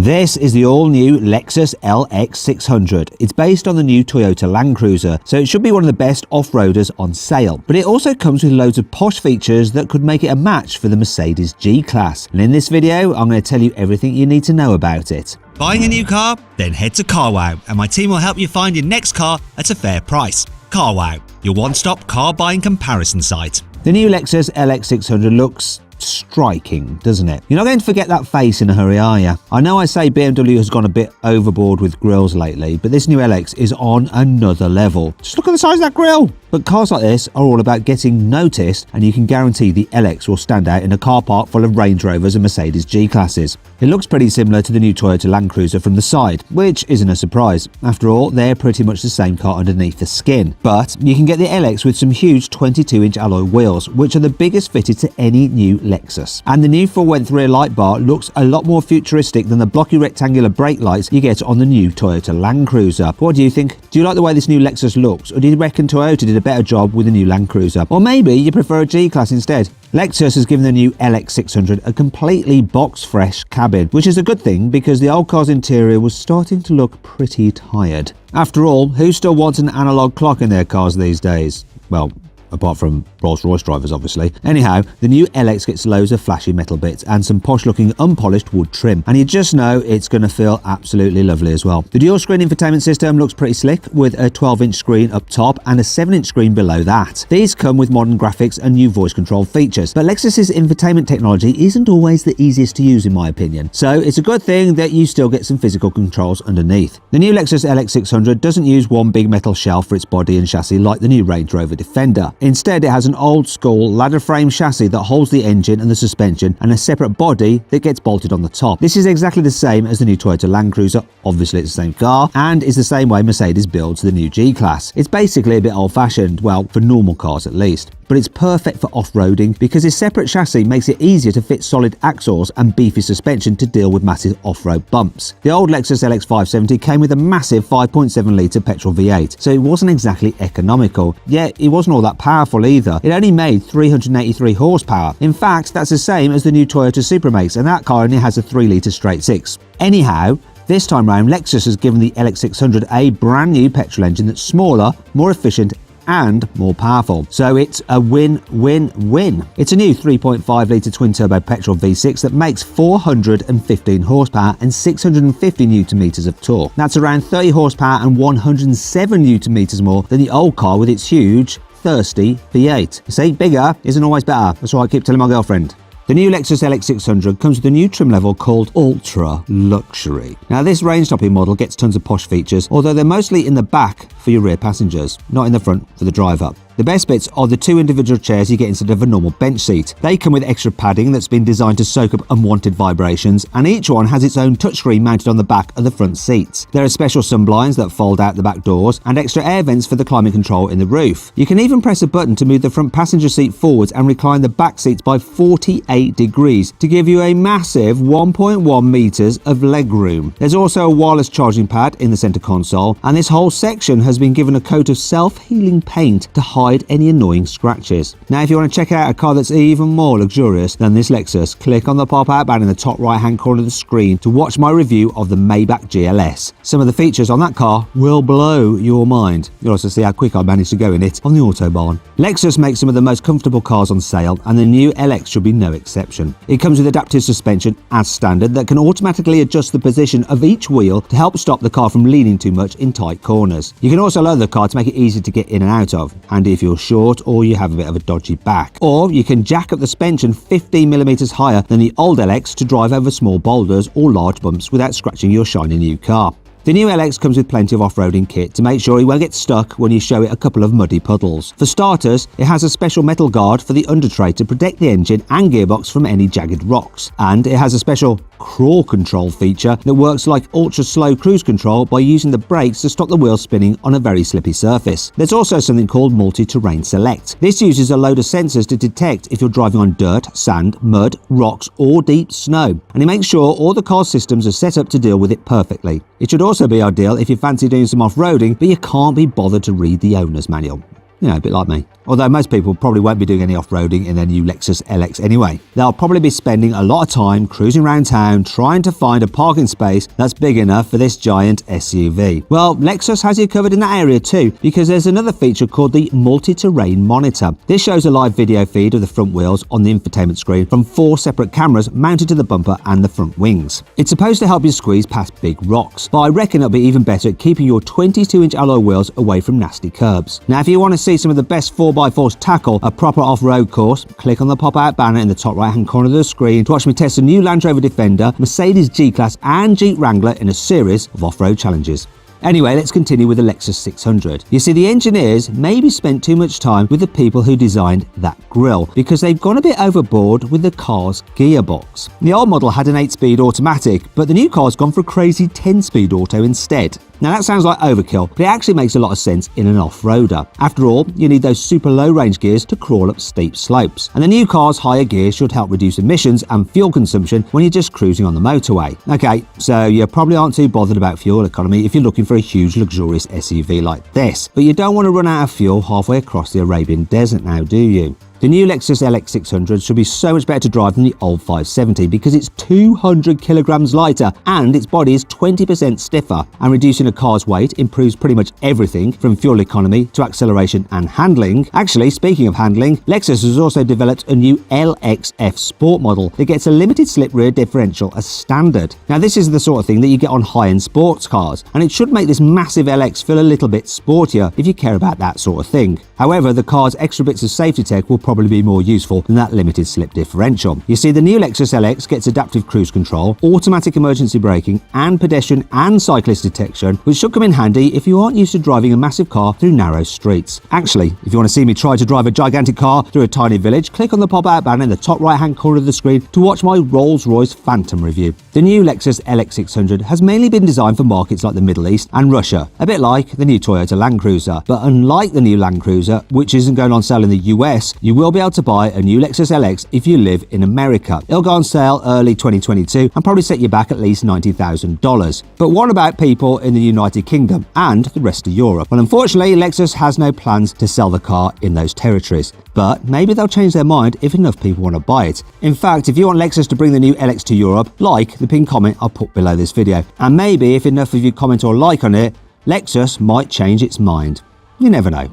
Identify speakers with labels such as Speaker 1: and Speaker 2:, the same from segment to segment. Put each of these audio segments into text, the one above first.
Speaker 1: This is the all-new Lexus LX600. It's based on the new Toyota Land Cruiser, so it should be one of the best off-roaders on sale. But it also comes with loads of posh features that could make it a match for the Mercedes G-Class. And in this video, I'm going to tell you everything you need to know about it.
Speaker 2: Buying a new car? Then head to carwow, and my team will help you find your next car at a fair price. Carwow, your one-stop car buying comparison site.
Speaker 1: The new Lexus LX600 looks striking, doesn't it? You're not going to forget that face in a hurry, are you? I know I say BMW has gone a bit overboard with grills lately, but this new LX is on another level. Just look at the size of that grille! But cars like this are all about getting noticed, and you can guarantee the LX will stand out in a car park full of Range Rovers and Mercedes G-Classes. It looks pretty similar to the new Toyota Land Cruiser from the side, which isn't a surprise. After all, they're pretty much the same car underneath the skin. But you can get the LX with some huge 22-inch alloy wheels, which are the biggest fitted to any new Lexus. And the new full-length rear light bar looks a lot more futuristic than the blocky rectangular brake lights you get on the new Toyota Land Cruiser. What do you think? Do you like the way this new Lexus looks, or do you reckon Toyota did a better job with the new Land Cruiser? Or maybe you prefer a G-Class instead? Lexus has given the new LX600 a completely box-fresh cabin, which is a good thing because the old car's interior was starting to look pretty tired. After all, who still wants an analog clock in their cars these days? Well, apart from RollsRoyce drivers, obviously. Anyhow, the new LX gets loads of flashy metal bits and some posh-looking unpolished wood trim, and you just know it's going to feel absolutely lovely as well. The dual-screen infotainment system looks pretty slick, with a 12-inch screen up top and a 7-inch screen below that. These come with modern graphics and new voice control features, but Lexus's infotainment technology isn't always the easiest to use in my opinion, so it's a good thing that you still get some physical controls underneath. The new Lexus LX600 doesn't use one big metal shell for its body and chassis like the new Range Rover Defender. Instead, it has an old-school ladder frame chassis that holds the engine and the suspension, and a separate body that gets bolted on the top. This is exactly the same as the new Toyota Land Cruiser, obviously it's the same car, and is the same way Mercedes builds the new G-Class. It's basically a bit old-fashioned, well, for normal cars at least. But it's perfect for off-roading because this separate chassis makes it easier to fit solid axles and beefy suspension to deal with massive off-road bumps. The old Lexus LX570 came with a massive 5.7-litre petrol V8, so it wasn't exactly economical, yet it wasn't all that powerful either. It only made 383 horsepower. In fact, that's the same as the new Toyota Supra makes, and that car only has a 3-litre straight six. Anyhow, this time round, Lexus has given the LX600 a brand new petrol engine that's smaller, more efficient, and more powerful. So it's a win-win-win. It's a new 3.5-litre twin-turbo petrol V6 that makes 415 horsepower and 650 newton-meters of torque. That's around 30 horsepower and 107 newton-meters more than the old car with its huge, thirsty V8. See, bigger isn't always better. That's what I keep telling my girlfriend. The new Lexus LX600 comes with a new trim level called Ultra Luxury. Now, this range-topping model gets tons of posh features, although they're mostly in the back for your rear passengers, not in the front for the driver. The best bits are the two individual chairs you get instead of a normal bench seat. They come with extra padding that's been designed to soak up unwanted vibrations, and each one has its own touchscreen mounted on the back of the front seats. There are special sunblinds that fold out the back doors, and extra air vents for the climate control in the roof. You can even press a button to move the front passenger seat forwards and recline the back seats by 48 degrees to give you a massive 1.1 meters of legroom. There's also a wireless charging pad in the center console, and this whole section has been given a coat of self-healing paint to hide any annoying scratches. Now, if you want to check out a car that's even more luxurious than this Lexus, click on the pop-out button in the top right-hand corner of the screen to watch my review of the Maybach GLS. Some of the features on that car will blow your mind. You'll also see how quick I managed to go in it on the Autobahn. Lexus makes some of the most comfortable cars on sale, and the new LX should be no exception. It comes with adaptive suspension as standard that can automatically adjust the position of each wheel to help stop the car from leaning too much in tight corners. You can also lower the car to make it easy to get in and out of, handy if you're short or you have a bit of a dodgy back. Or you can jack up the suspension 15mm higher than the old LX to drive over small boulders or large bumps without scratching your shiny new car. The new LX comes with plenty of off-roading kit to make sure you won't get stuck when you show it a couple of muddy puddles. For starters, it has a special metal guard for the under tray to protect the engine and gearbox from any jagged rocks. And it has a special crawl control feature that works like ultra-slow cruise control by using the brakes to stop the wheel spinning on a very slippy surface. There's also something called Multi-Terrain Select. This uses a load of sensors to detect if you're driving on dirt, sand, mud, rocks or deep snow, and it makes sure all the car's systems are set up to deal with it perfectly. It should also be ideal if you fancy doing some off-roading but you can't be bothered to read the owner's manual. You know, a bit like me. Although most people probably won't be doing any off-roading in their new Lexus LX anyway. They'll probably be spending a lot of time cruising around town trying to find a parking space that's big enough for this giant SUV. Well, Lexus has you covered in that area too, because there's another feature called the multi-terrain monitor. This shows a live video feed of the front wheels on the infotainment screen from 4 separate cameras mounted to the bumper and the front wings. It's supposed to help you squeeze past big rocks, but I reckon it'll be even better at keeping your 22-inch alloy wheels away from nasty curbs. Now, if you want to see some of the best 4x4s tackle a proper off-road course, click on the pop-out banner in the top right-hand corner of the screen to watch me test a new Land Rover Defender, Mercedes G-Class and Jeep Wrangler in a series of off-road challenges. Anyway, let's continue with the Lexus 600. You see, the engineers maybe spent too much time with the people who designed that grille because they've gone a bit overboard with the car's gearbox. The old model had an 8-speed automatic, but the new car's gone for a crazy 10-speed auto instead. Now that sounds like overkill, but it actually makes a lot of sense in an off-roader. After all, you need those super low-range gears to crawl up steep slopes. And the new car's higher gears should help reduce emissions and fuel consumption when you're just cruising on the motorway. Okay, so you probably aren't too bothered about fuel economy if you're looking for a huge luxurious SUV like this. But you don't want to run out of fuel halfway across the Arabian desert now, do you? The new Lexus LX 600 should be so much better to drive than the old 570 because it's 200 kilograms lighter and its body is 20% stiffer, and reducing a car's weight improves pretty much everything from fuel economy to acceleration and handling. Actually, speaking of handling, Lexus has also developed a new LXF Sport model that gets a limited slip rear differential as standard. Now this is the sort of thing that you get on high-end sports cars, and it should make this massive LX feel a little bit sportier if you care about that sort of thing. However, the car's extra bits of safety tech will probably be more useful than that limited slip differential. You see, the new Lexus LX gets adaptive cruise control, automatic emergency braking and pedestrian and cyclist detection, which should come in handy if you aren't used to driving a massive car through narrow streets. Actually, if you want to see me try to drive a gigantic car through a tiny village, click on the pop-out banner in the top right-hand corner of the screen to watch my Rolls-Royce Phantom review. The new Lexus LX 600 has mainly been designed for markets like the Middle East and Russia, a bit like the new Toyota Land Cruiser. But unlike the new Land Cruiser, which isn't going on sale in the US, you will be able to buy a new Lexus LX if you live in America. It'll go on sale early 2022 and probably set you back at least $90,000. But what about people in the United Kingdom and the rest of Europe? Well, unfortunately, Lexus has no plans to sell the car in those territories. But maybe they'll change their mind if enough people want to buy it. In fact, if you want Lexus to bring the new LX to Europe, like the pinned comment I'll put below this video. And maybe if enough of you comment or like on it, Lexus might change its mind. You never know.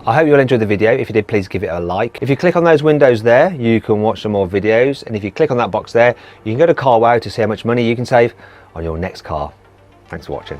Speaker 1: I hope you'll enjoy the video. If you did, please give it a like. If you click on those windows there, you can watch some more videos. And if you click on that box there, you can go to CarWow to see how much money you can save on your next car. Thanks for watching.